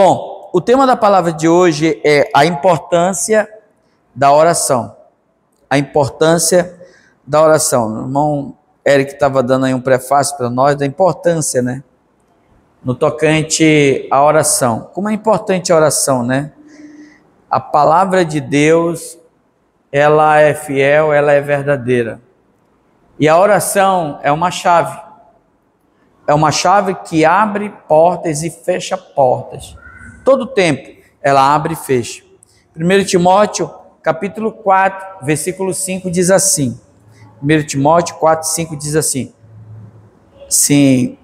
Bom, o tema da palavra de hoje é a importância da oração. A importância da oração. O irmão Eric estava dando aí um prefácio para nós da importância, né? No tocante à oração. Como é importante a oração, né? A palavra de Deus, ela é fiel, ela é verdadeira. E a oração é uma chave. É uma chave que abre portas e fecha portas. Todo tempo ela abre e fecha. 1 Timóteo, capítulo 4, versículo 5 diz assim. 1 Timóteo 4, 5 diz assim. Sim,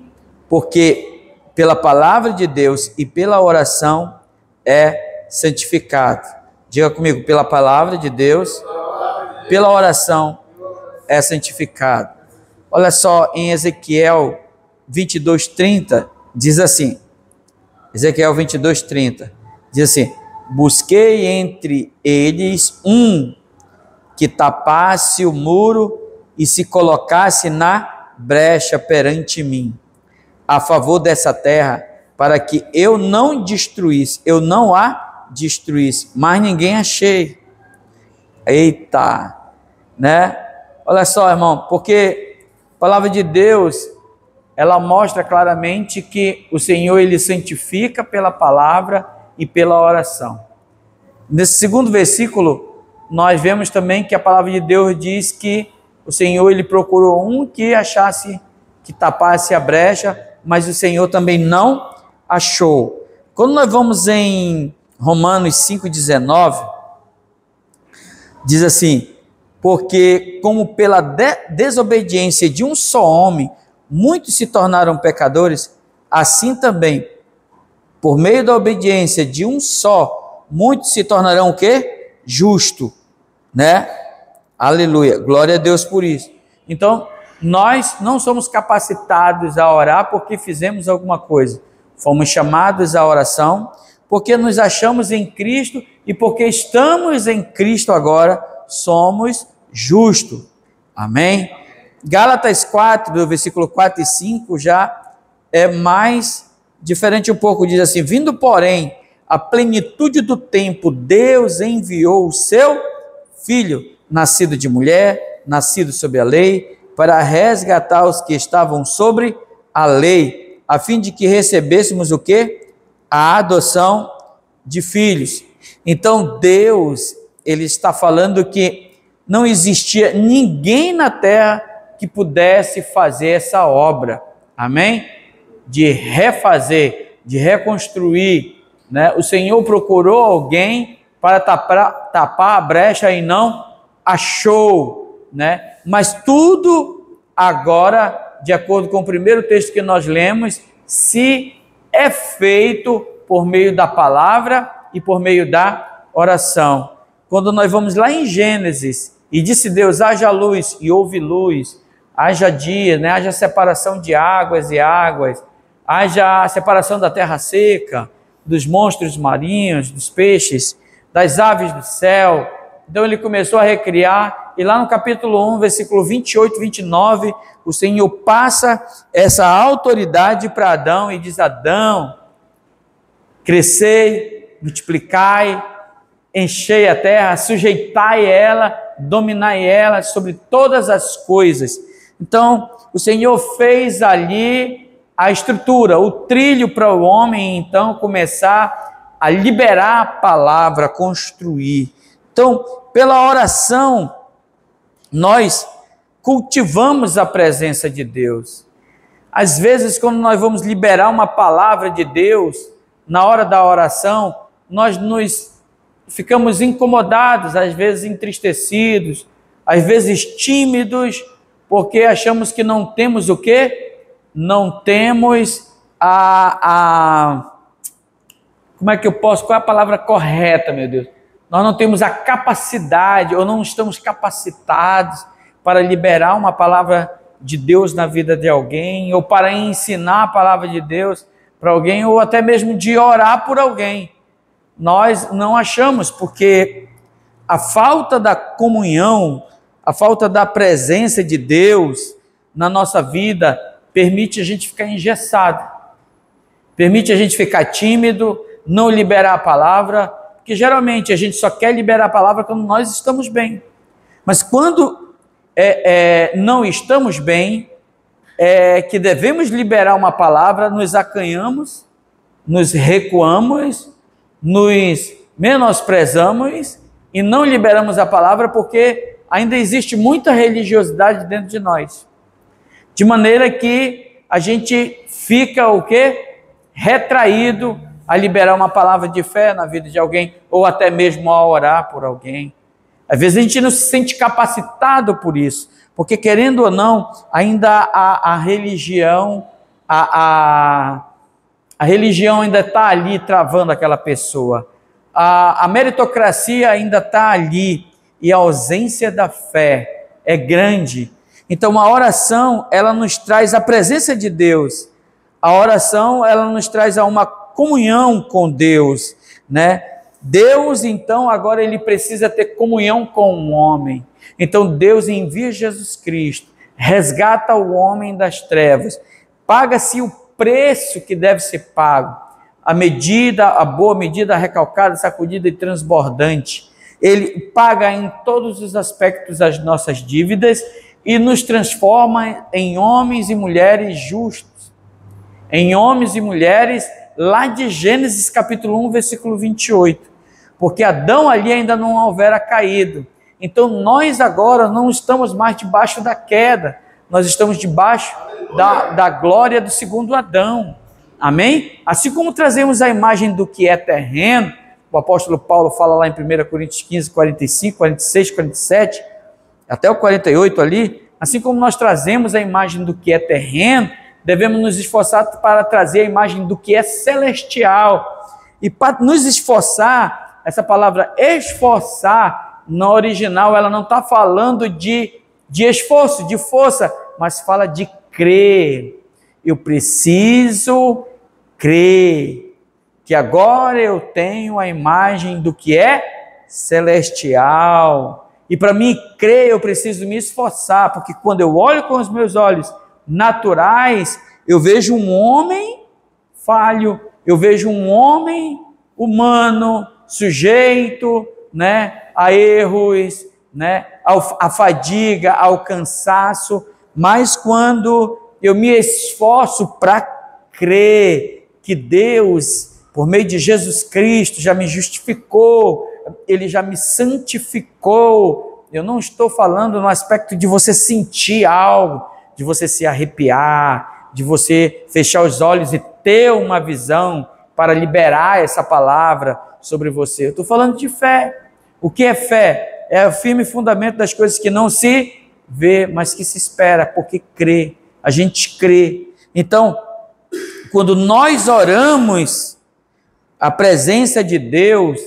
porque pela palavra de Deus e pela oração é santificado. Diga comigo, pela palavra de Deus, pela oração é santificado. Olha só, em Ezequiel 22:30 diz assim. Ezequiel 22:30 diz assim: busquei entre eles um que tapasse o muro e se colocasse na brecha perante mim, a favor dessa terra, para que eu não destruísse, eu não a destruísse, mas ninguém achei. Eita, né? Olha só, irmão, porque a palavra de Deus, ela mostra claramente que o Senhor, ele santifica pela palavra e pela oração. Nesse segundo versículo, nós vemos também que a palavra de Deus diz que o Senhor, ele procurou um que achasse, que tapasse a brecha, mas o Senhor também não achou. Quando nós vamos em Romanos 5:19, diz assim: porque como pela desobediência de um só homem, muitos se tornaram pecadores, assim também, por meio da obediência de um só, muitos se tornarão o quê? Justo, né? Aleluia, glória a Deus por isso. Então, nós não somos capacitados a orar porque fizemos alguma coisa. Fomos chamados à oração porque nos achamos em Cristo e porque estamos em Cristo agora, somos justos. Amém? Gálatas 4, do versículo 4 e 5, já é mais diferente um pouco, diz assim: vindo, porém, a plenitude do tempo, Deus enviou o seu Filho, nascido de mulher, nascido sob a lei, para resgatar os que estavam sobre a lei, a fim de que recebêssemos o quê? A adoção de filhos. Então, Deus, ele está falando que não existia ninguém na terra que pudesse fazer essa obra, amém? De refazer, de reconstruir, né? O Senhor procurou alguém para tapar a brecha e não achou, né? Mas tudo agora, de acordo com o primeiro texto que nós lemos, se é feito por meio da palavra e por meio da oração. Quando nós vamos lá em Gênesis, e disse Deus: haja luz, e houve luz. Haja dia, né? Haja separação de águas e águas, haja separação da terra seca, dos monstros marinhos, dos peixes, das aves do céu. Então ele começou a recriar, e lá no capítulo 1, versículo 28, 29, o Senhor passa essa autoridade para Adão e diz: Adão, crescei, multiplicai, enchei a terra, sujeitai ela, dominai ela sobre todas as coisas. Então, o Senhor fez ali a estrutura, o trilho para o homem, então, começar a liberar a palavra, a construir. Então, pela oração, nós cultivamos a presença de Deus. Às vezes, quando nós vamos liberar uma palavra de Deus, na hora da oração, nós nos ficamos incomodados, às vezes entristecidos, às vezes tímidos, porque achamos que não temos o quê? Não temos como é que eu posso, qual é a palavra correta, meu Deus? Nós não temos a capacidade, ou não estamos capacitados para liberar uma palavra de Deus na vida de alguém, ou para ensinar a palavra de Deus para alguém, ou até mesmo de orar por alguém. Nós não achamos, porque a falta da comunhão, a falta da presença de Deus na nossa vida permite a gente ficar engessado, permite a gente ficar tímido, não liberar a palavra, porque geralmente a gente só quer liberar a palavra quando nós estamos bem. Mas quando não estamos bem, que devemos liberar uma palavra, nos acanhamos, nos recuamos, nos menosprezamos e não liberamos a palavra porque ainda existe muita religiosidade dentro de nós. De maneira que a gente fica o quê? Retraído a liberar uma palavra de fé na vida de alguém, ou até mesmo a orar por alguém. Às vezes a gente não se sente capacitado por isso, porque querendo ou não, ainda a religião, a religião ainda está ali travando aquela pessoa. A meritocracia ainda está ali e a ausência da fé é grande. Então a oração, ela nos traz a presença de Deus. A oração, ela nos traz a uma comunhão com Deus, né? Deus, então, agora ele precisa ter comunhão com o homem. Então Deus envia Jesus Cristo, resgata o homem das trevas, paga-se o preço que deve ser pago, a boa medida, recalcada, sacudida e transbordante. Ele paga em todos os aspectos as nossas dívidas e nos transforma em homens e mulheres justos, em homens e mulheres lá de Gênesis capítulo 1, versículo 28, porque Adão ali ainda não houvera caído. Então nós agora não estamos mais debaixo da queda, nós estamos debaixo da glória do segundo Adão. Amém? Assim como trazemos a imagem do que é terreno, o apóstolo Paulo fala lá em 1 Coríntios 15, 45, 46, 47, até o 48 ali, assim como nós trazemos a imagem do que é terreno, devemos nos esforçar para trazer a imagem do que é celestial. E para nos esforçar, essa palavra esforçar, no original, ela não está falando de esforço, de força, mas fala de crer. Eu preciso crer que agora eu tenho a imagem do que é celestial. E para mim crer, eu preciso me esforçar, porque quando eu olho com os meus olhos naturais, eu vejo um homem falho, eu vejo um homem humano, sujeito, né, a erros, né, a fadiga, ao cansaço, mas quando eu me esforço para crer que Deus, por meio de Jesus Cristo, já me justificou, Ele já me santificou. Eu não estou falando no aspecto de você sentir algo, de você se arrepiar, de você fechar os olhos e ter uma visão para liberar essa palavra sobre você. Eu estou falando de fé. O que é fé? É o firme fundamento das coisas que não se vê, mas que se espera, porque crê. A gente crê. Então, quando nós oramos, a presença de Deus,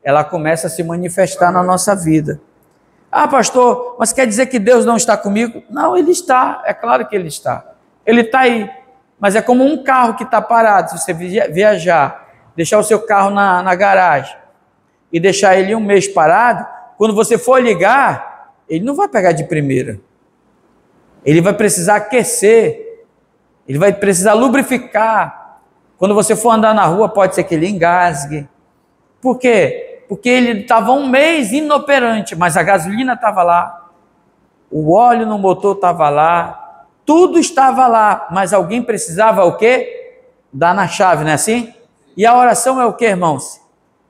ela começa a se manifestar na nossa vida. Ah, pastor, mas quer dizer que Deus não está comigo? Não, Ele está, é claro que Ele está. Ele está aí, mas é como um carro que está parado. Se você viajar, deixar o seu carro na garagem e deixar ele um mês parado, quando você for ligar, ele não vai pegar de primeira. Ele vai precisar aquecer, ele vai precisar lubrificar. Quando você for andar na rua, pode ser que ele engasgue. Por quê? Porque ele estava um mês inoperante, mas a gasolina estava lá, o óleo no motor estava lá, tudo estava lá, mas alguém precisava o quê? Dar na chave, não é assim? E a oração é o quê, irmãos?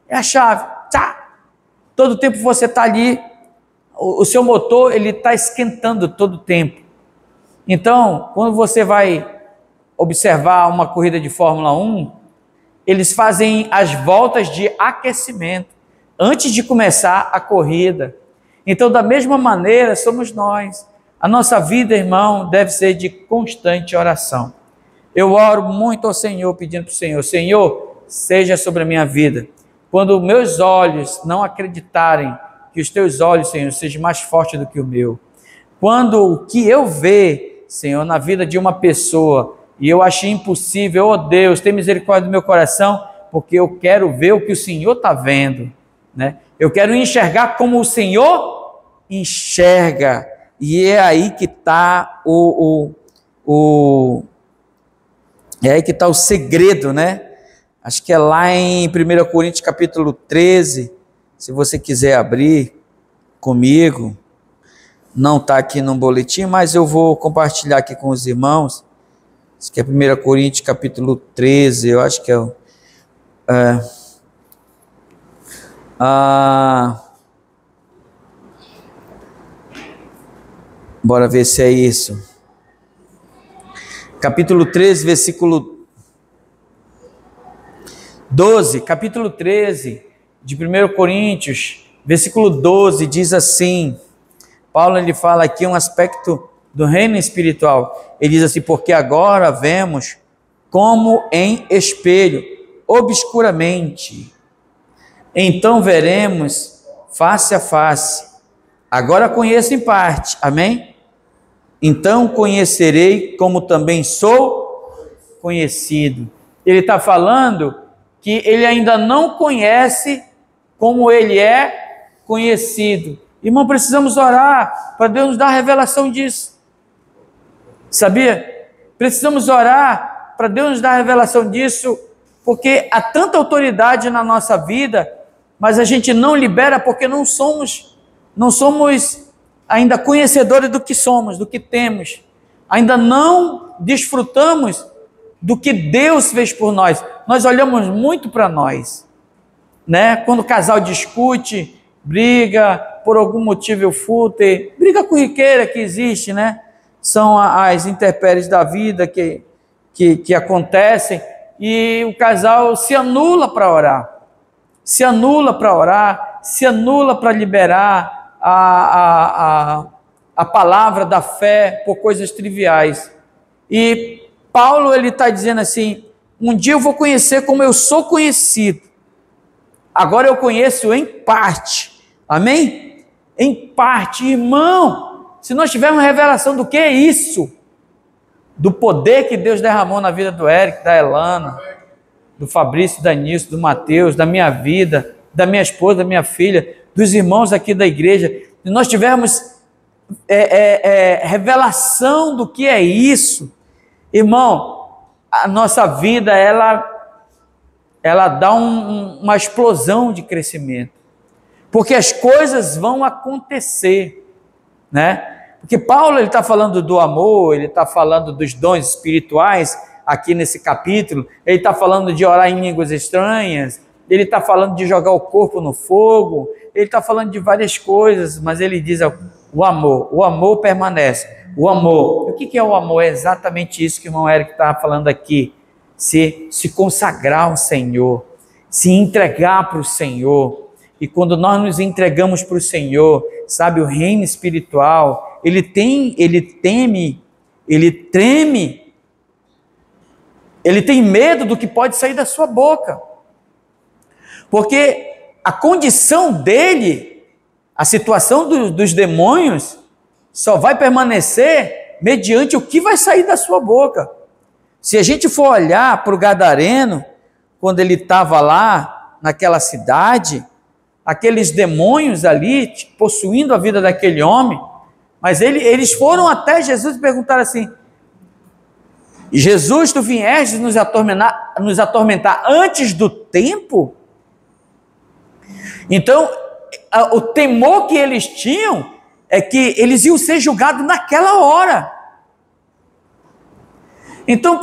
É a chave. Tchá! Todo tempo você está ali, o seu motor ele está esquentando todo o tempo. Então, quando você vai observar uma corrida de Fórmula 1, eles fazem as voltas de aquecimento antes de começar a corrida. Então, da mesma maneira, somos nós. A nossa vida, irmão, deve ser de constante oração. Eu oro muito ao Senhor, pedindo para o Senhor, Senhor, seja sobre a minha vida. Quando meus olhos não acreditarem, que os teus olhos, Senhor, sejam mais fortes do que o meu. Quando o que eu ver, Senhor, na vida de uma pessoa, e eu achei impossível, oh Deus, tem misericórdia do meu coração, porque eu quero ver o que o Senhor está vendo, né? Eu quero enxergar como o Senhor enxerga, e é aí que está é aí que está o segredo, né? Acho que é lá em 1 Coríntios capítulo 13, se você quiser abrir comigo. Não está aqui no boletim, mas eu vou compartilhar aqui com os irmãos. Acho que é 1 Coríntios capítulo 13, eu acho que bora ver se é isso. Capítulo 13, versículo 12, capítulo 13 de 1 Coríntios, versículo 12, diz assim, Paulo ele fala aqui um aspecto do reino espiritual, ele diz assim, porque agora vemos como em espelho, obscuramente, então veremos face a face, agora conheço em parte, amém? Então conhecerei como também sou conhecido. Ele está falando que ele ainda não conhece como ele é conhecido. Irmão, precisamos orar para Deus nos dar a revelação disso. Sabia? Precisamos orar para Deus nos dar a revelação disso, porque há tanta autoridade na nossa vida, mas a gente não libera porque não somos ainda conhecedores do que somos, do que temos. Ainda não desfrutamos do que Deus fez por nós. Nós olhamos muito para nós, né? Quando o casal discute, briga, por algum motivo fútil, briga corriqueira que existe, né? São as intempéries da vida que acontecem, e o casal se anula para orar, se anula para liberar a palavra da fé por coisas triviais. E Paulo ele está dizendo assim, um dia eu vou conhecer como eu sou conhecido, agora eu conheço em parte, amém? Em parte, irmão, se nós tivermos revelação do que é isso, do poder que Deus derramou na vida do Eric, da Elana, do Fabrício, da Nilson, do Mateus, da minha vida, da minha esposa, da minha filha, dos irmãos aqui da igreja, se nós tivermos revelação do que é isso, irmão, a nossa vida, ela dá uma explosão de crescimento, porque as coisas vão acontecer, né? Porque Paulo ele está falando do amor, ele está falando dos dons espirituais, aqui nesse capítulo, ele está falando de orar em línguas estranhas, ele está falando de jogar o corpo no fogo, ele está falando de várias coisas, mas ele diz o amor permanece. O amor, o que é o amor? É exatamente isso que o irmão Eric estava falando aqui, se consagrar ao Senhor, se entregar para o Senhor. E quando nós nos entregamos para o Senhor, sabe, o reino espiritual, ele treme, ele tem medo do que pode sair da sua boca, porque a condição dele, a situação dos demônios, só vai permanecer mediante o que vai sair da sua boca. Se a gente for olhar para o Gadareno, quando ele estava lá naquela cidade, aqueles demônios ali possuindo a vida daquele homem, mas eles foram até Jesus e perguntaram assim, Jesus, tu vieste nos atormentar antes do tempo? Então, o temor que eles tinham é que eles iam ser julgados naquela hora. Então,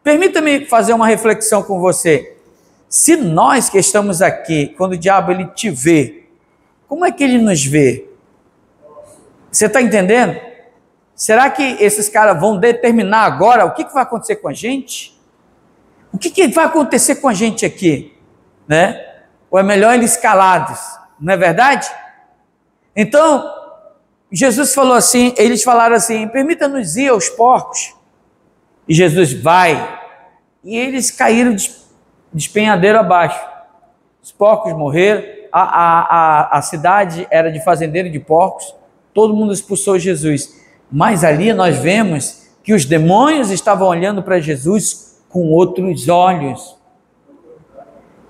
permita-me fazer uma reflexão com você. Se nós que estamos aqui, quando o diabo ele te vê, como é que ele nos vê? Você está entendendo? Será que esses caras vão determinar agora o que vai acontecer com a gente? O que vai acontecer com a gente aqui? Né? Ou é melhor eles calados? Não é verdade? Então, Jesus falou assim, eles falaram assim, permita-nos ir aos porcos. E Jesus vai. E eles caíram de despenhadeiro abaixo. Os porcos morreram, a cidade era de fazendeiro de porcos, todo mundo expulsou Jesus. Mas ali nós vemos que os demônios estavam olhando para Jesus com outros olhos,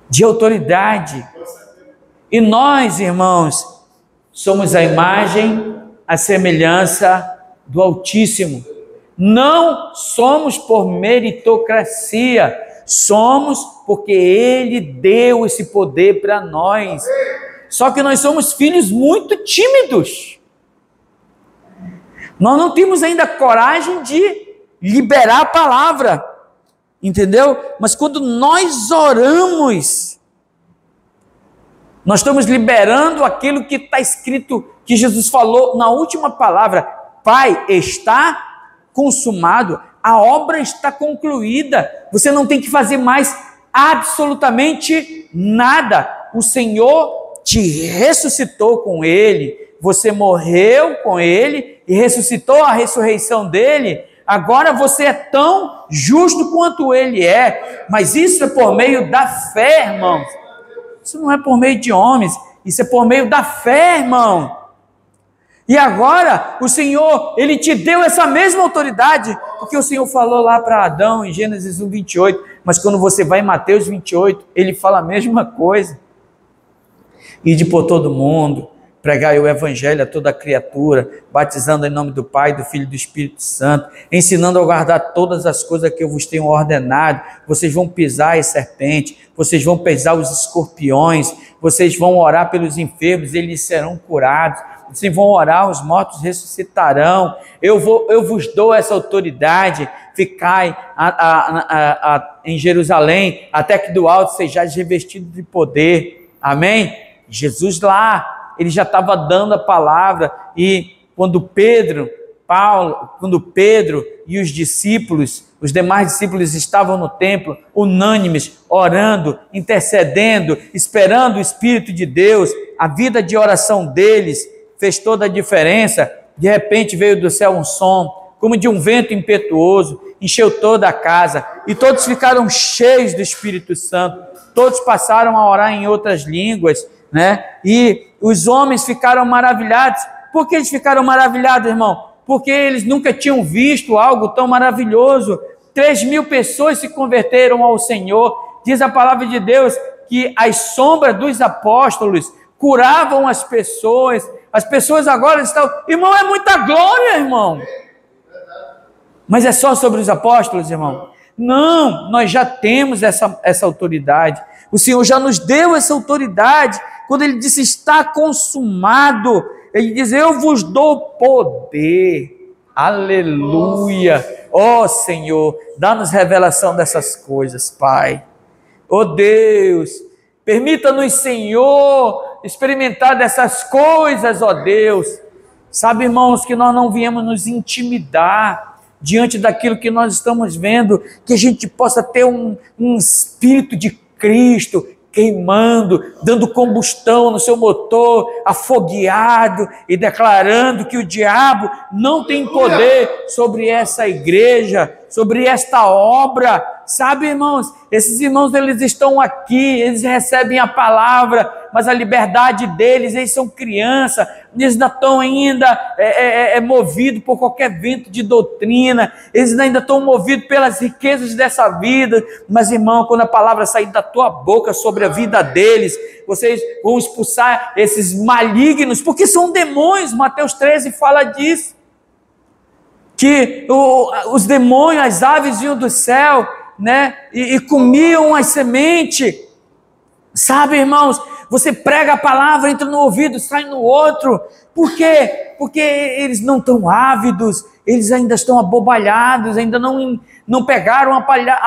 de autoridade. E nós, irmãos, somos a imagem, a semelhança do Altíssimo. Não somos por meritocracia, Somos porque Ele deu esse poder para nós. Só que nós somos filhos muito tímidos. Nós não temos ainda coragem de liberar a palavra, entendeu? Mas quando nós oramos, nós estamos liberando aquilo que está escrito, que Jesus falou na última palavra: Pai, está consumado, a obra está concluída, você não tem que fazer mais absolutamente nada. O Senhor te ressuscitou com Ele, você morreu com Ele e ressuscitou a ressurreição dEle. Agora você é tão justo quanto Ele é, mas isso é por meio da fé, irmãos. Isso não é por meio de homens, isso é por meio da fé, irmão. E agora o Senhor, Ele te deu essa mesma autoridade, porque o Senhor falou lá para Adão em Gênesis 1:28, mas quando você vai em Mateus 28, Ele fala a mesma coisa. Ide por todo mundo, pregai o evangelho a toda criatura, batizando em nome do Pai, do Filho e do Espírito Santo, ensinando a guardar todas as coisas que eu vos tenho ordenado. Vocês vão pisar as serpentes, vocês vão pisar os escorpiões, vocês vão orar pelos enfermos, eles serão curados. Vocês vão orar, os mortos ressuscitarão. Eu vos dou essa autoridade. Ficai em Jerusalém, até que do alto sejais revestidos de poder. Amém? Jesus lá, ele já estava dando a palavra, e quando Pedro e os discípulos, os demais discípulos estavam no templo, unânimes, orando, intercedendo, esperando o Espírito de Deus, a vida de oração deles fez toda a diferença. De repente veio do céu um som, como de um vento impetuoso, encheu toda a casa, e todos ficaram cheios do Espírito Santo, todos passaram a orar em outras línguas, né? E os homens ficaram maravilhados. Por que eles ficaram maravilhados, irmão? Porque eles nunca tinham visto algo tão maravilhoso. 3.000 pessoas se converteram ao Senhor. Diz a palavra de Deus que as sombras dos apóstolos curavam as pessoas agora estão... Irmão, é muita glória, irmão. Mas é só sobre os apóstolos, irmão? Não, nós já temos essa autoridade. O Senhor já nos deu essa autoridade. Quando Ele disse está consumado, Ele diz: eu vos dou poder. Aleluia. Ó Senhor, dá-nos revelação dessas coisas, Pai. Ó Deus, permita-nos, Senhor, experimentar dessas coisas, ó Deus. Sabe, irmãos, que nós não viemos nos intimidar diante daquilo que nós estamos vendo, que a gente possa ter um espírito de Cristo queimando, dando combustão no seu motor, afogueado e declarando que o diabo não tem poder sobre essa igreja, sobre esta obra. Sabe, irmãos, esses irmãos, eles estão aqui, eles recebem a palavra, mas a liberdade deles, eles são criança, eles ainda estão movidos por qualquer vento de doutrina, eles ainda estão movidos pelas riquezas dessa vida. Mas, irmão, quando a palavra sair da tua boca sobre a vida deles, vocês vão expulsar esses malignos, porque são demônios. Mateus 13 fala disso, que os demônios, as aves vinham do céu, né, e comiam as sementes. Sabe, irmãos, você prega a palavra, entra no ouvido, sai no outro. Por quê? Porque eles não estão ávidos, eles ainda estão abobalhados, ainda não pegaram a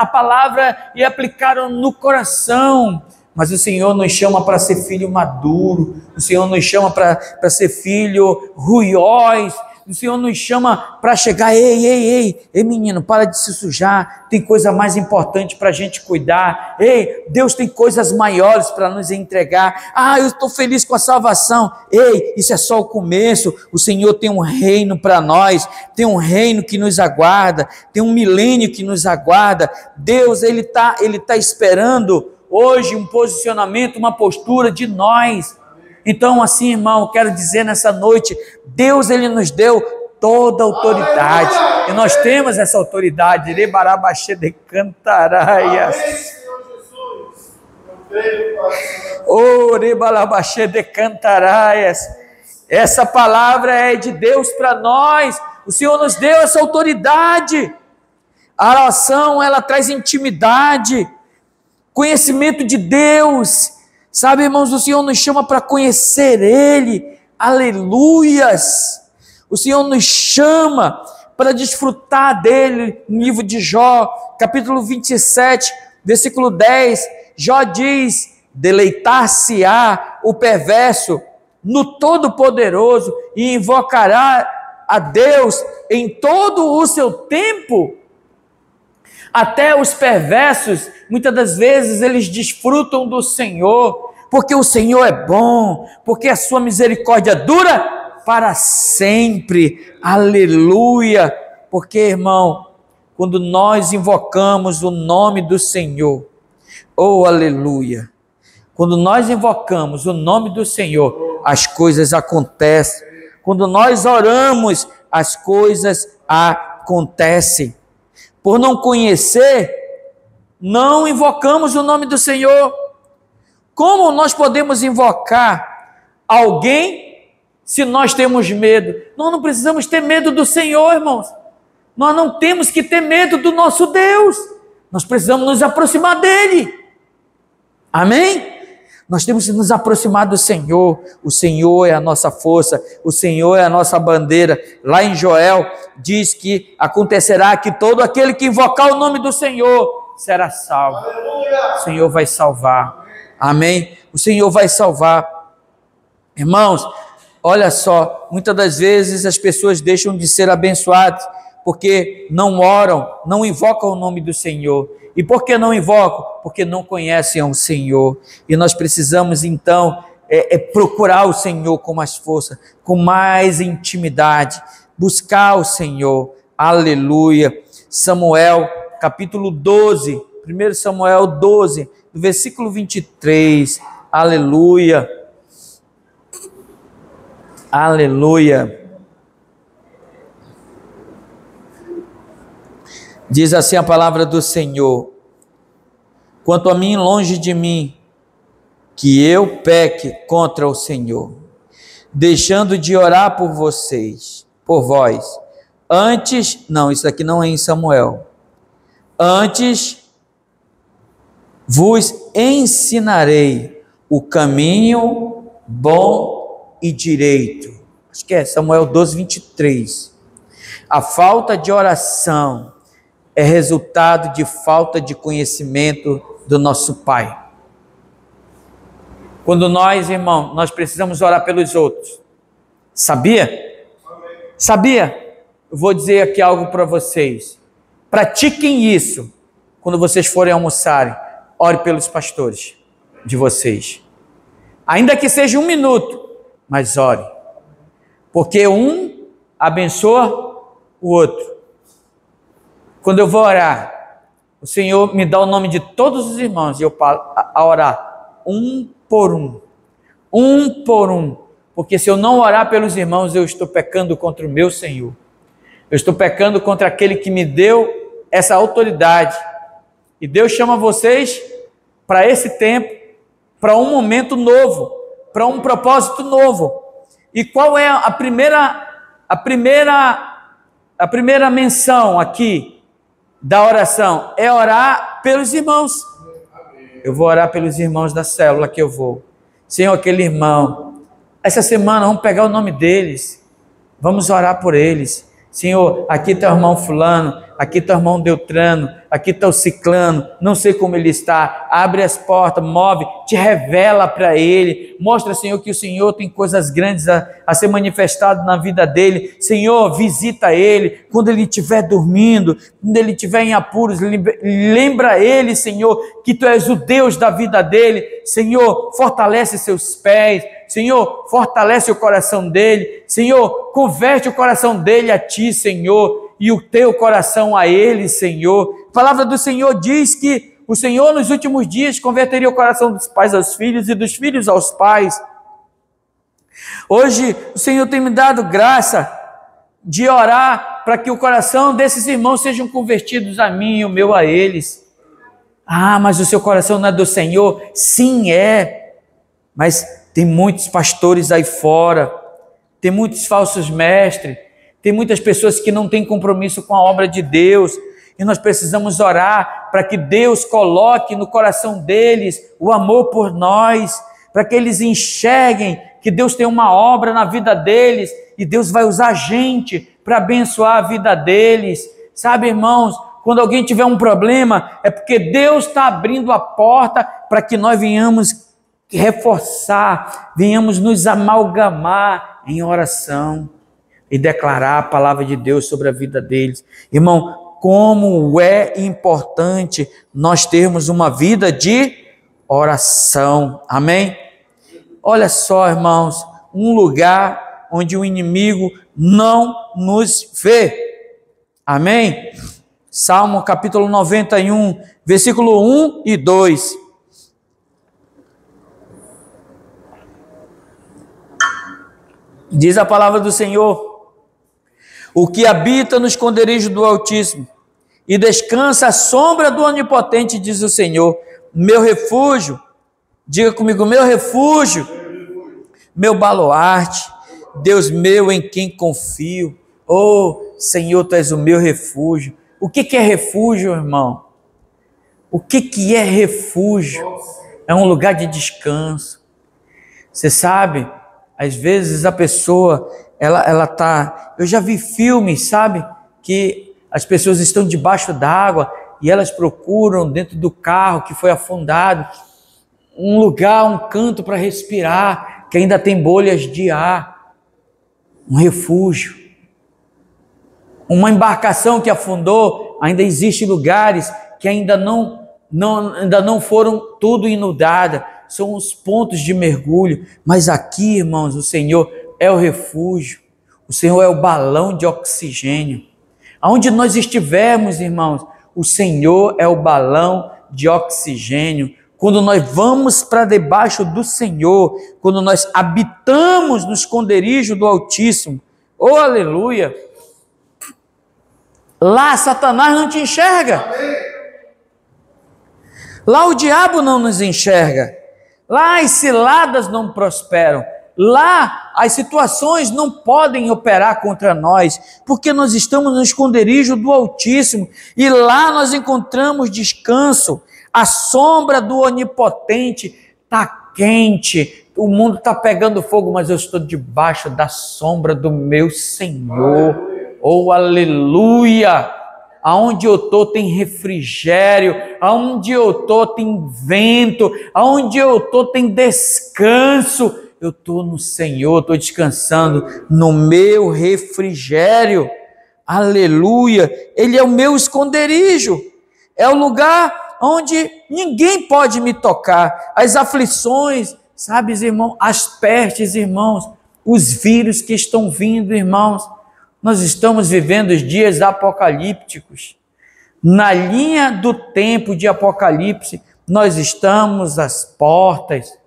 palavra e aplicaram no coração. Mas o Senhor nos chama para ser filho maduro, o Senhor nos chama para ser filho ruiós, o Senhor nos chama para chegar: ei menino, para de se sujar, tem coisa mais importante para a gente cuidar. Ei, Deus tem coisas maiores para nos entregar. Eu estou feliz com a salvação. Ei, isso é só o começo. O Senhor tem um reino para nós, tem um reino que nos aguarda, tem um milênio que nos aguarda. Deus, Ele tá esperando hoje um posicionamento, uma postura de nós. Então, assim, irmão, quero dizer nessa noite, Deus, Ele nos deu toda a autoridade, e nós temos essa autoridade. Rebarabaxê de cantaraias. Rebarabaxê de cantaraias. Essa palavra é de Deus para nós. O Senhor nos deu essa autoridade. A oração, ela traz intimidade, conhecimento de Deus. Sabe, irmãos, o Senhor nos chama para conhecer Ele. Aleluias! O Senhor nos chama para desfrutar dele. No livro de Jó, capítulo 27, versículo 10, Jó diz: deleitar-se-á o perverso no Todo-Poderoso e invocará a Deus em todo o seu tempo. Até os perversos, muitas das vezes, eles desfrutam do Senhor, porque o Senhor é bom, porque a sua misericórdia dura para sempre. Aleluia! Porque, irmão, quando nós invocamos o nome do Senhor, oh aleluia, quando nós invocamos o nome do Senhor, as coisas acontecem. Quando nós oramos, as coisas acontecem. Por não conhecer, não invocamos o nome do Senhor. Como nós podemos invocar alguém se nós temos medo? Nós não precisamos ter medo do Senhor, irmãos. Nós não temos que ter medo do nosso Deus. Nós precisamos nos aproximar dele. Amém? Nós temos que nos aproximar do Senhor. O Senhor é a nossa força, o Senhor é a nossa bandeira. Lá em Joel diz que acontecerá que todo aquele que invocar o nome do Senhor será salvo. Aleluia! O Senhor vai salvar. Amém? O Senhor vai salvar. Irmãos, olha só, muitas das vezes as pessoas deixam de ser abençoadas porque não oram, não invocam o nome do Senhor. E por que não invocam? Porque não conhecem o Senhor. E nós precisamos então procurar o Senhor com mais força, com mais intimidade, buscar o Senhor. Aleluia. Samuel, capítulo 12, 1 Samuel 12, do versículo 23. Aleluia. Aleluia. Diz assim a palavra do Senhor: quanto a mim, longe de mim, que eu peque contra o Senhor, deixando de orar por vocês, por vós. Antes, não, isso aqui não é em Samuel. Antes vos ensinarei o caminho bom e direito. Acho que é Samuel 12, 23. A falta de oração é resultado de falta de conhecimento do nosso Pai. Quando nós, irmão, nós precisamos orar pelos outros. Sabia? Sabia? Eu vou dizer aqui algo para vocês. Pratiquem isso quando vocês forem almoçarem. Ore pelos pastores de vocês. Ainda que seja 1 minuto, mas ore. Porque um abençoa o outro. Quando eu vou orar, o Senhor me dá o nome de todos os irmãos e eu passo a orar um por um, porque se eu não orar pelos irmãos, eu estou pecando contra o meu Senhor, eu estou pecando contra aquele que me deu essa autoridade, e Deus chama vocês para esse tempo, para um momento novo, para um propósito novo. E qual é a primeira menção aqui da oração? É orar pelos irmãos. Eu vou orar pelos irmãos da célula que eu vou. Senhor, aquele irmão, essa semana vamos pegar o nome deles, vamos orar por eles. Senhor, aqui está o irmão fulano, aqui está o irmão Deltrano, aqui está o ciclano, não sei como ele está. Abre as portas, move, te revela para ele, mostra, Senhor, que o Senhor tem coisas grandes a ser manifestado na vida dele. Senhor, visita ele quando ele estiver dormindo, quando ele estiver em apuros, lembra ele, Senhor, que tu és o Deus da vida dele. Senhor, fortalece seus pés, Senhor, fortalece o coração dele, Senhor, converte o coração dele a ti, Senhor, e o teu coração a ele, Senhor. A palavra do Senhor diz que o Senhor nos últimos dias converteria o coração dos pais aos filhos e dos filhos aos pais. Hoje o Senhor tem me dado graça de orar para que o coração desses irmãos sejam convertidos a mim e o meu a eles. Ah, mas o seu coração não é do Senhor? Sim, é, mas tem muitos pastores aí fora, tem muitos falsos mestres, tem muitas pessoas que não têm compromisso com a obra de Deus, e nós precisamos orar para que Deus coloque no coração deles o amor por nós, para que eles enxerguem que Deus tem uma obra na vida deles e Deus vai usar a gente para abençoar a vida deles. Sabe, irmãos, quando alguém tiver um problema, é porque Deus está abrindo a porta para que nós venhamos reforçar, venhamos nos amalgamar em oração e declarar a palavra de Deus sobre a vida deles. Irmão, como é importante nós termos uma vida de oração. Amém? Olha só, irmãos, um lugar onde o inimigo não nos vê. Amém? Salmo capítulo 91, versículo 1 e 2. Diz a palavra do Senhor: o que habita no esconderijo do Altíssimo e descansa à sombra do Onipotente, diz o Senhor, meu refúgio. Diga comigo, meu refúgio, meu baluarte, Deus meu em quem confio. Oh, Senhor, Tu és o meu refúgio. O que é refúgio, irmão? O que é refúgio? É um lugar de descanso. Você sabe, às vezes a pessoa, ela tá... Eu já vi filmes, sabe, que as pessoas estão debaixo d'água e elas procuram dentro do carro que foi afundado um lugar, um canto para respirar, que ainda tem bolhas de ar, um refúgio. Uma embarcação que afundou, ainda existem lugares que ainda não foram tudo inundadas, são os pontos de mergulho, mas aqui, irmãos, o Senhor é o refúgio, o Senhor é o balão de oxigênio. Aonde nós estivermos, irmãos, o Senhor é o balão de oxigênio. Quando nós vamos para debaixo do Senhor, quando nós habitamos no esconderijo do Altíssimo, oh aleluia, lá Satanás não te enxerga, lá o diabo não nos enxerga, lá as ciladas não prosperam, lá as situações não podem operar contra nós, porque nós estamos no esconderijo do Altíssimo, e lá nós encontramos descanso. A sombra do Onipotente está quente, o mundo está pegando fogo, mas eu estou debaixo da sombra do meu Senhor. Oh, aleluia! Aonde eu estou tem refrigério, aonde eu estou tem vento, aonde eu estou tem descanso. Eu estou no Senhor, estou descansando no meu refrigério. Aleluia! Ele é o meu esconderijo, é o lugar onde ninguém pode me tocar. As aflições, sabe, irmão, as pestes, irmãos, os vírus que estão vindo, irmãos, nós estamos vivendo os dias apocalípticos. Na linha do tempo de Apocalipse, nós estamos às portas,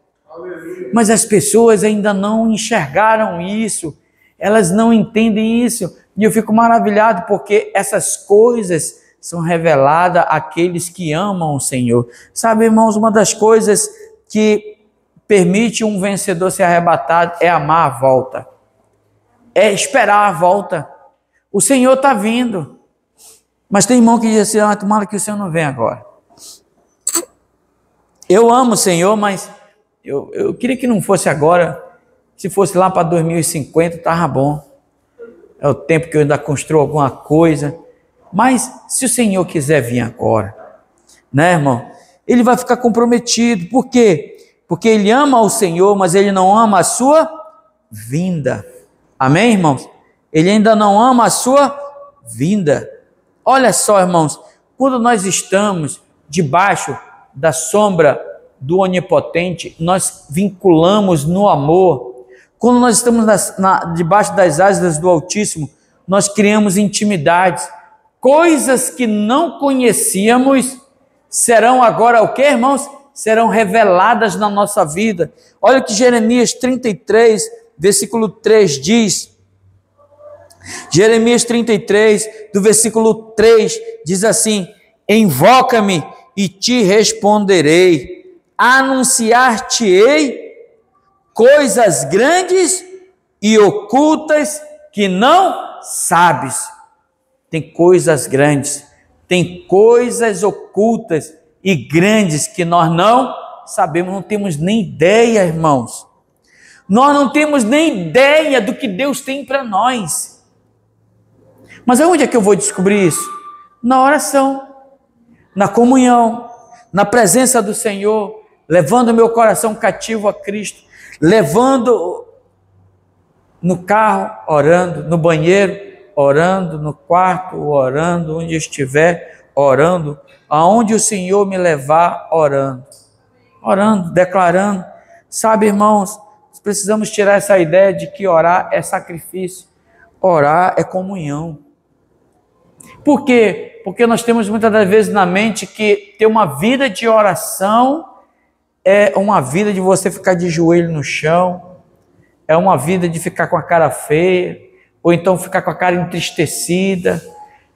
mas as pessoas ainda não enxergaram isso, elas não entendem isso, e eu fico maravilhado porque essas coisas são reveladas àqueles que amam o Senhor. Sabe, irmãos, uma das coisas que permite um vencedor ser arrebatado é amar a volta, é esperar a volta. O Senhor está vindo, mas tem irmão que diz assim, tomara que o Senhor não venha agora. Eu amo o Senhor, mas eu queria que não fosse agora, se fosse lá para 2050, estava bom. É o tempo que eu ainda construo alguma coisa. Mas se o Senhor quiser vir agora, né, irmão? Ele vai ficar comprometido. Por quê? Porque ele ama o Senhor, mas ele não ama a sua vinda. Amém, irmãos? Ele ainda não ama a sua vinda. Olha só, irmãos, quando nós estamos debaixo da sombra do Onipotente, nós vinculamos no amor. Quando nós estamos debaixo das asas do Altíssimo, nós criamos intimidades. Coisas que não conhecíamos serão agora o que, irmãos? Serão reveladas na nossa vida. Olha o que Jeremias 33, versículo 3 diz. Jeremias 33, do versículo 3, diz assim: invoca-me e te responderei, anunciar-te-ei coisas grandes e ocultas que não sabes. Tem coisas grandes, Tem coisas ocultas e grandes que nós não sabemos, não temos nem ideia, irmãos. Nós não temos nem ideia do que Deus tem para nós. Mas aonde é que eu vou descobrir isso? Na oração, na comunhão, na presença do Senhor, levando meu coração cativo a Cristo, levando no carro, orando, no banheiro, orando, no quarto, orando, onde estiver, orando, aonde o Senhor me levar, orando, declarando. Sabe, irmãos, precisamos tirar essa ideia de que orar é sacrifício, orar é comunhão. Por quê? Porque nós temos muitas das vezes na mente que ter uma vida de oração é uma vida de você ficar de joelho no chão, é uma vida de ficar com a cara feia, ou então ficar com a cara entristecida,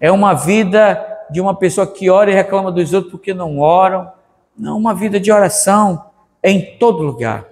é uma vida de uma pessoa que ora e reclama dos outros porque não oram. Não, uma vida de oração é em todo lugar.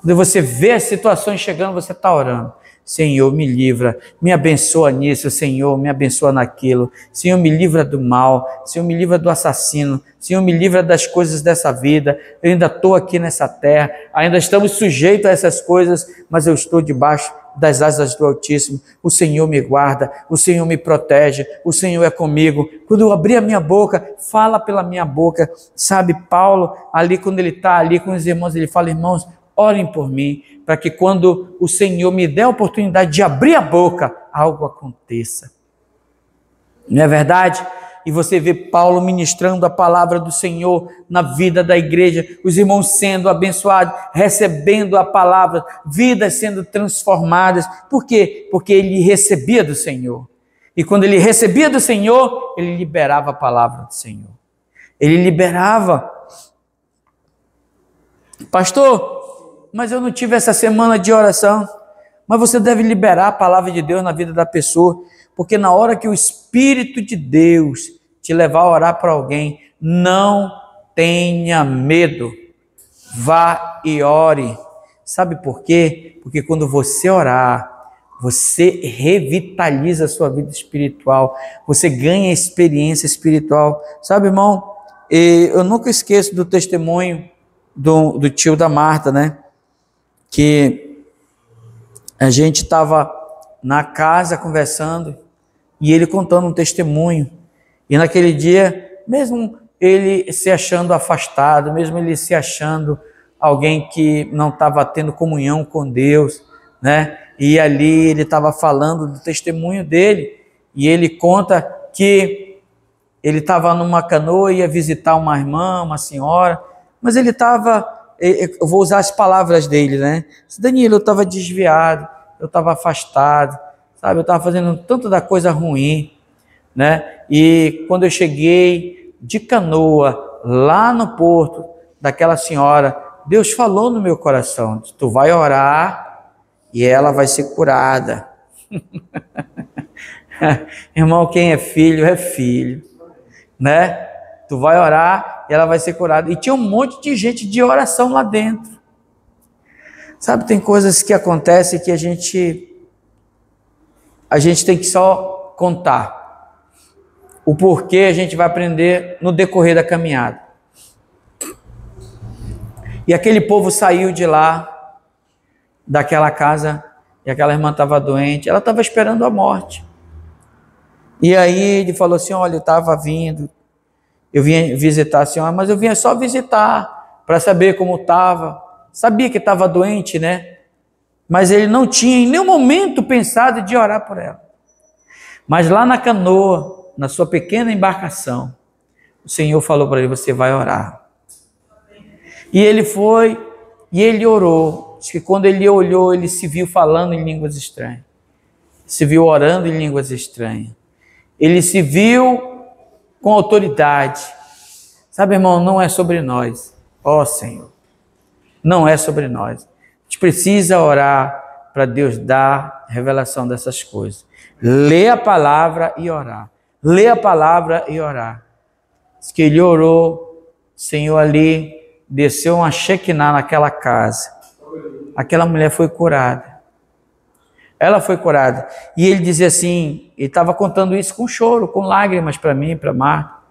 Quando você vê as situações chegando, você está orando. Senhor, me livra, me abençoa nisso, Senhor, me abençoa naquilo. Senhor, me livra do mal, Senhor, me livra do assassino, Senhor, me livra das coisas dessa vida. Eu ainda estou aqui nessa terra, ainda estamos sujeitos a essas coisas, mas eu estou debaixo das asas do Altíssimo. O Senhor me guarda, o Senhor me protege, o Senhor é comigo. Quando eu abrir a minha boca, fala pela minha boca. Sabe, Paulo, ali quando ele está ali com os irmãos, ele fala: irmãos, orem por mim, para que quando o Senhor me der a oportunidade de abrir a boca, algo aconteça. Não é verdade? E você vê Paulo ministrando a palavra do Senhor na vida da igreja, os irmãos sendo abençoados, recebendo a palavra, vidas sendo transformadas. Por quê? Porque ele recebia do Senhor. E quando ele recebia do Senhor, ele liberava a palavra do Senhor. Ele liberava. Pastor, mas eu não tive essa semana de oração. Mas você deve liberar a palavra de Deus na vida da pessoa, porque na hora que o Espírito de Deus te levar a orar para alguém, não tenha medo, vá e ore. Sabe por quê? Porque quando você orar, você revitaliza a sua vida espiritual, você ganha experiência espiritual. Sabe, irmão, eu nunca esqueço do testemunho do tio da Marta, né? Que a gente estava na casa conversando e ele contando um testemunho. E naquele dia, mesmo ele se achando afastado, mesmo ele se achando alguém que não estava tendo comunhão com Deus, né? E ali ele estava falando do testemunho dele, e ele conta que ele estava numa canoa, ia visitar uma irmã, uma senhora, mas ele estava... Eu vou usar as palavras dele, né? Danilo, eu estava desviado, eu estava afastado, sabe? Eu estava fazendo tanto da coisa ruim, né? E quando eu cheguei de canoa, lá no porto daquela senhora, Deus falou no meu coração: tu vai orar e ela vai ser curada. Irmão, quem é filho, né? Tu vai orar e ela vai ser curada. E tinha um monte de gente de oração lá dentro. Sabe, tem coisas que acontecem que a gente tem que só contar. O porquê a gente vai aprender no decorrer da caminhada. E aquele povo saiu de lá, daquela casa, e aquela irmã estava doente, ela estava esperando a morte. E aí ele falou assim: olha, eu estava vindo, eu vinha visitar a senhora, mas eu vinha só visitar, para saber como estava. Sabia que estava doente, né? Mas ele não tinha em nenhum momento pensado de orar por ela. Mas lá na canoa, na sua pequena embarcação, o Senhor falou para ele: você vai orar. E ele foi, e ele orou. Diz que quando ele olhou, ele se viu falando em línguas estranhas. Se viu orando em línguas estranhas. Ele se viu com autoridade. Sabe, irmão, não é sobre nós. Ó Senhor, não é sobre nós. A gente precisa orar para Deus dar revelação dessas coisas. Lê a palavra e orar. Lê a palavra e orar. Diz que ele orou, o Senhor ali desceu uma Shekinah naquela casa. Aquela mulher foi curada. Ela foi curada. E ele dizia assim, ele estava contando isso com choro, com lágrimas para mim, para Marta.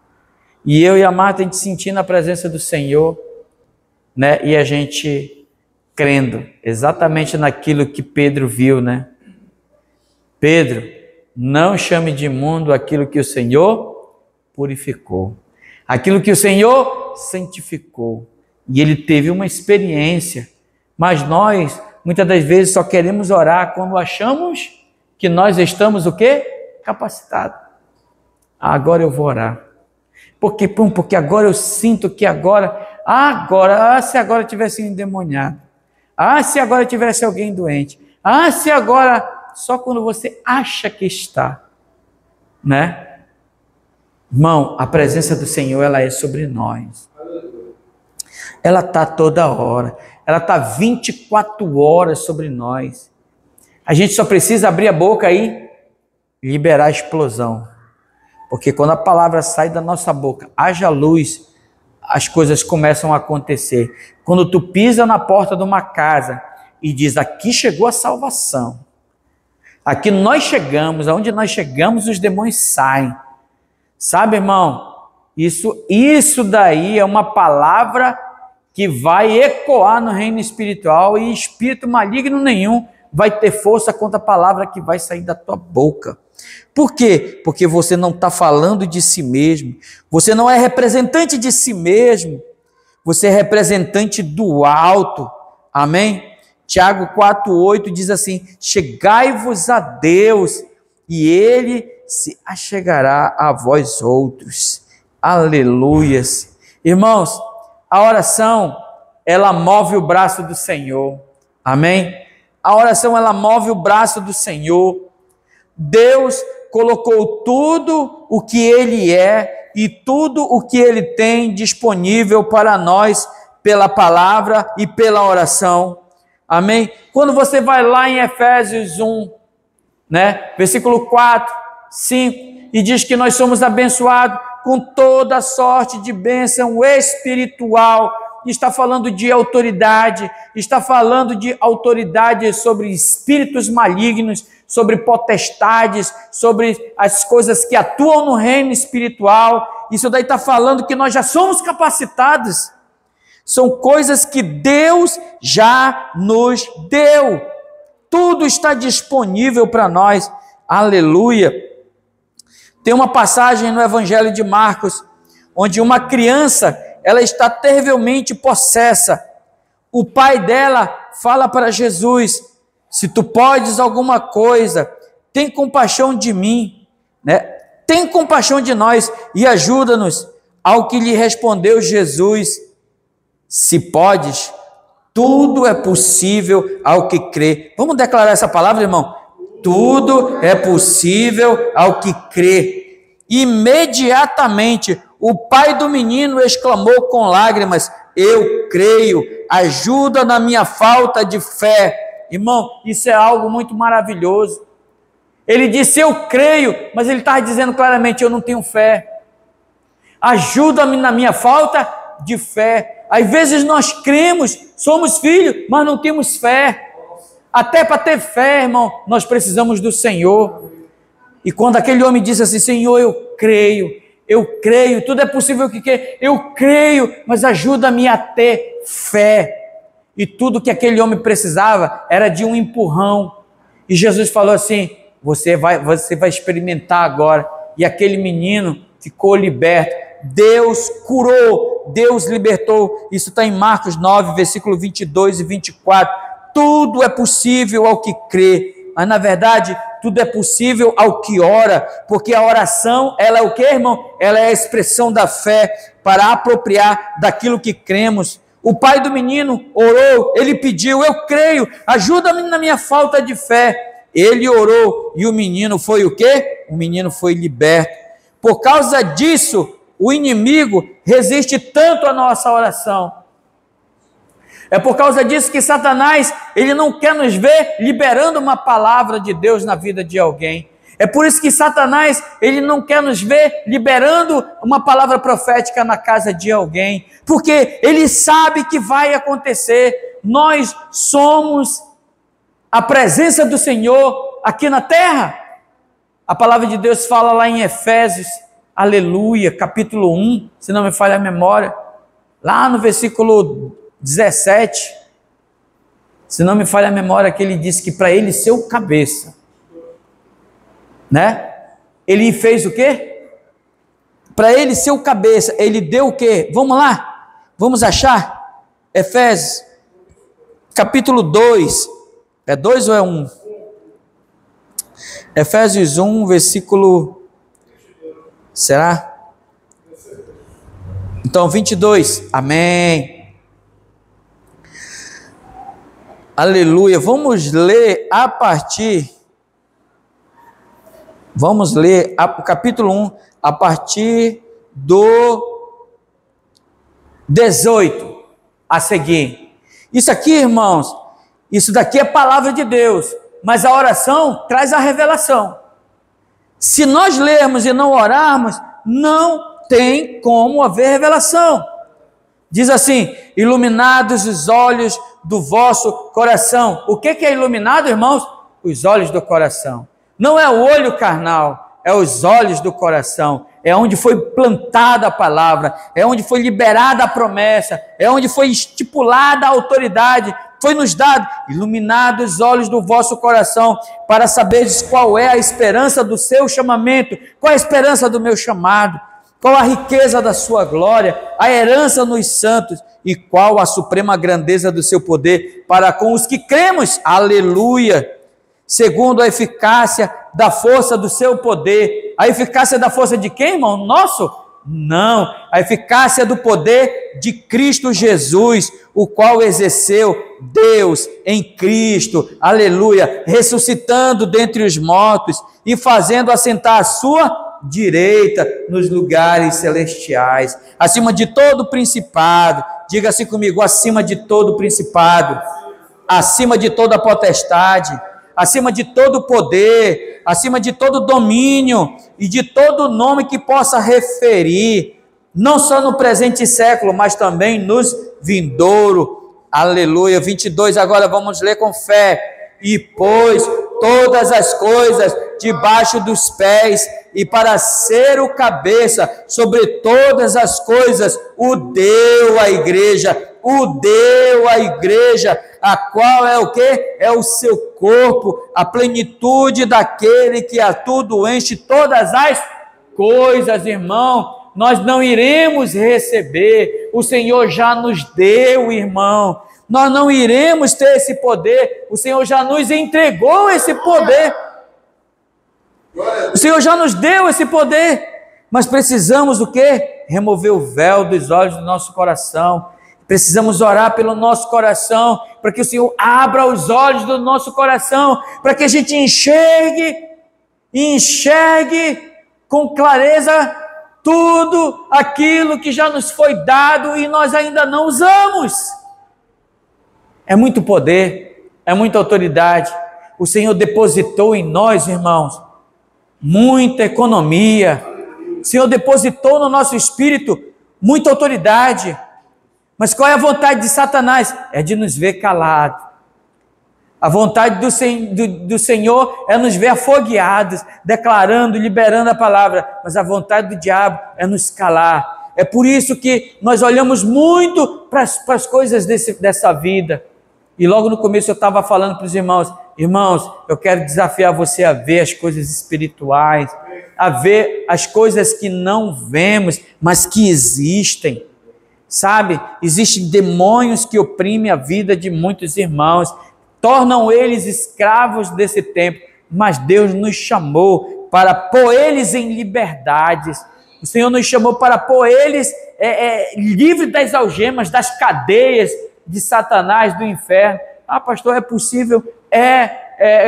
E eu e a Marta, a gente sentindo a presença do Senhor, né? E a gente crendo exatamente naquilo que Pedro viu, né? Pedro, não chame de imundo aquilo que o Senhor purificou, aquilo que o Senhor santificou. E ele teve uma experiência, mas nós, muitas das vezes, só queremos orar quando achamos que nós estamos o quê? Capacitados. Agora eu vou orar. Porque agora eu sinto que se agora tivesse endemoniado, se agora tivesse alguém doente, se agora, só quando você acha que está, né? Irmão, a presença do Senhor, ela é sobre nós. Ela está toda hora, ela está 24 horas sobre nós. A gente só precisa abrir a boca aí e liberar a explosão. Porque quando a palavra sai da nossa boca, haja luz, as coisas começam a acontecer. Quando tu pisa na porta de uma casa e diz, aqui chegou a salvação, aqui nós chegamos, aonde nós chegamos os demônios saem. Sabe, irmão, isso daí é uma palavra que vai ecoar no reino espiritual e espírito maligno nenhum vai ter força contra a palavra que vai sair da tua boca. Por quê? Porque você não está falando de si mesmo, você não é representante de si mesmo, você é representante do alto, amém? Tiago 4,8 diz assim, chegai-vos a Deus e Ele se achegará a vós outros, aleluias. Irmãos, a oração, ela move o braço do Senhor, amém? A oração, ela move o braço do Senhor. Deus colocou tudo o que Ele é e tudo o que Ele tem disponível para nós pela palavra e pela oração. Amém? Quando você vai lá em Efésios 1, né, versículo 4, 5, e diz que nós somos abençoados com toda sorte de bênção espiritual, está falando de autoridade, está falando de autoridade sobre espíritos malignos, sobre potestades, sobre as coisas que atuam no reino espiritual. Isso daí está falando que nós já somos capacitados. São coisas que Deus já nos deu. Tudo está disponível para nós. Aleluia. Tem uma passagem no Evangelho de Marcos, onde uma criança, ela está terrivelmente possessa. O pai dela fala para Jesus, se tu podes alguma coisa, tem compaixão de mim, né? Tem compaixão de nós e ajuda-nos. Ao que lhe respondeu Jesus, se podes, tudo é possível ao que crê. Vamos declarar essa palavra, irmão? Tudo é possível ao que crê. Imediatamente, o pai do menino exclamou com lágrimas, eu creio, ajuda na minha falta de fé. Irmão, isso é algo muito maravilhoso. Ele disse, eu creio, mas ele estava dizendo claramente, eu não tenho fé. Ajuda-me na minha falta de fé. Às vezes nós cremos, somos filhos, mas não temos fé. Até para ter fé, irmão, nós precisamos do Senhor. E quando aquele homem disse assim, Senhor, eu creio, tudo é possível que quer, eu creio, mas ajuda-me a ter fé. E tudo que aquele homem precisava era de um empurrão. E Jesus falou assim, você vai experimentar agora. E aquele menino ficou liberto. Deus curou, Deus libertou. Isso está em Marcos 9, versículo 22 e 24. Tudo é possível ao que crê. Mas na verdade, tudo é possível ao que ora, porque a oração, ela é o que, irmão? Ela é a expressão da fé para apropriar daquilo que cremos. O pai do menino orou, ele pediu, eu creio, ajuda-me na minha falta de fé. Ele orou e o menino foi o quê? O menino foi liberto. Por causa disso, o inimigo resiste tanto à nossa oração. É por causa disso que Satanás, ele não quer nos ver liberando uma palavra de Deus na vida de alguém. É por isso que Satanás, ele não quer nos ver liberando uma palavra profética na casa de alguém. Porque ele sabe que vai acontecer. Nós somos a presença do Senhor aqui na terra. A palavra de Deus fala lá em Efésios, aleluia, capítulo 1, se não me falha a memória, lá no versículo 17, se não me falha a memória, que ele disse que para ele ser o cabeça, né? Ele fez o quê? Para ele ser o cabeça, ele deu o quê? Vamos lá, vamos achar? Efésios, capítulo 2, é 2 ou é 1? Efésios 1, versículo, será? Então, 22, amém. Aleluia, vamos ler o capítulo 1, a partir do 18 a seguir. Isso aqui, irmãos, isso daqui é palavra de Deus, mas a oração traz a revelação. Se nós lermos e não orarmos, não tem como haver revelação. Diz assim: iluminados os olhos do vosso coração. O que é iluminado, irmãos? Os olhos do coração. Não é o olho carnal, é os olhos do coração. É onde foi plantada a palavra, é onde foi liberada a promessa, é onde foi estipulada a autoridade. Foi nos dado, iluminados os olhos do vosso coração, para saberes qual é a esperança do seu chamamento, qual é a esperança do meu chamado, qual a riqueza da sua glória, a herança nos santos, e qual a suprema grandeza do seu poder para com os que cremos, aleluia, segundo a eficácia da força do seu poder. A eficácia da força de quem, irmão? Nosso? Não, a eficácia do poder de Cristo Jesus, o qual exerceu Deus em Cristo, aleluia, ressuscitando dentre os mortos e fazendo assentar a sua direita nos lugares celestiais, acima de todo principado, diga assim comigo, acima de todo principado, acima de toda potestade, acima de todo poder, acima de todo domínio e de todo nome que possa referir, não só no presente século, mas também nos vindouro, aleluia. 22, agora vamos ler com fé. E pôs todas as coisas debaixo dos pés, e para ser o cabeça sobre todas as coisas, o deu à igreja, a qual é o quê? É o seu corpo, a plenitude daquele que a tudo enche todas as coisas, irmão. Nós não iremos receber, o Senhor já nos deu, irmão. Nós não iremos ter esse poder, o Senhor já nos entregou esse poder. O Senhor já nos deu esse poder, mas precisamos o quê? Remover o véu dos olhos do nosso coração. Precisamos orar pelo nosso coração, para que o Senhor abra os olhos do nosso coração, para que a gente enxergue com clareza tudo aquilo que já nos foi dado e nós ainda não usamos. É muito poder, é muita autoridade. O Senhor depositou em nós, irmãos, muita economia. O Senhor depositou no nosso espírito muita autoridade. Mas qual é a vontade de Satanás? É de nos ver calados. A vontade do Senhor é nos ver afogueados, declarando, liberando a palavra. Mas a vontade do diabo é nos calar. É por isso que nós olhamos muito para as coisas dessa vida. E logo no começo eu estava falando para os irmãos, eu quero desafiar você a ver as coisas espirituais, a ver as coisas que não vemos, mas que existem. Sabe, existem demônios que oprimem a vida de muitos irmãos, tornam eles escravos desse tempo, mas Deus nos chamou para pôr eles em liberdades. O Senhor nos chamou para pôr eles livres das algemas, das cadeias de Satanás, do inferno. Ah, pastor, é possível?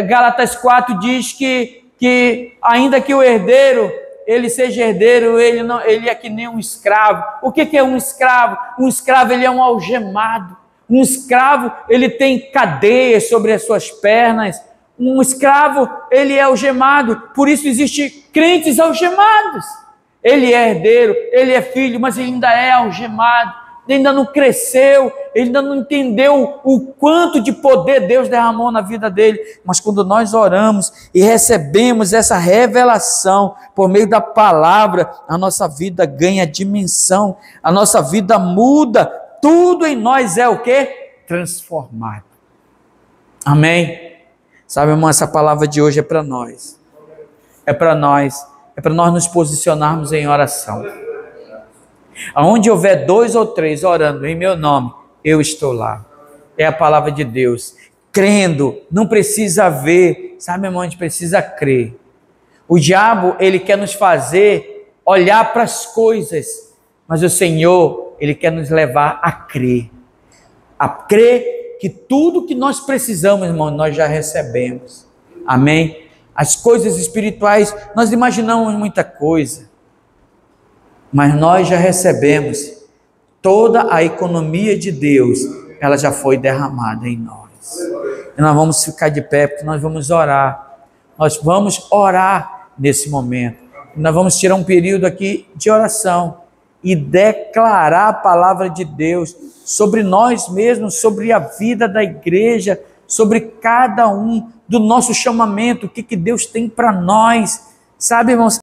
Gálatas 4 diz que ainda que o herdeiro ele seja herdeiro, ele é que nem um escravo. O que é um escravo? Um escravo, ele é um algemado. Um escravo, ele tem cadeias sobre as suas pernas. Um escravo, ele é algemado. Por isso existem crentes algemados. Ele é herdeiro, ele é filho, mas ele ainda é algemado. ele ainda não cresceu, ele ainda não entendeu o quanto de poder Deus derramou na vida dele. Mas quando nós oramos e recebemos essa revelação por meio da palavra, a nossa vida ganha dimensão, a nossa vida muda, tudo em nós é o quê? Transformado. Amém? Sabe, irmão, essa palavra de hoje é para nós. É para nós nos posicionarmos em oração. Aonde houver 2 ou 3 orando em meu nome, eu estou lá. É a palavra de Deus. Crendo, não precisa ver, sabe, irmão, a gente precisa crer. O diabo, ele quer nos fazer olhar para as coisas, mas o Senhor, ele quer nos levar a crer que tudo que nós precisamos, irmão, nós já recebemos. Amém? As coisas espirituais, nós imaginamos muita coisa, mas nós já recebemos. Toda a economia de Deus, ela já foi derramada em nós. E nós vamos ficar de pé, porque nós vamos orar. Nós vamos orar nesse momento. Nós vamos tirar um período aqui de oração e declarar a palavra de Deus sobre nós mesmos, sobre a vida da igreja, sobre cada um, do nosso chamamento, o que Deus tem para nós. Sabe, irmãos?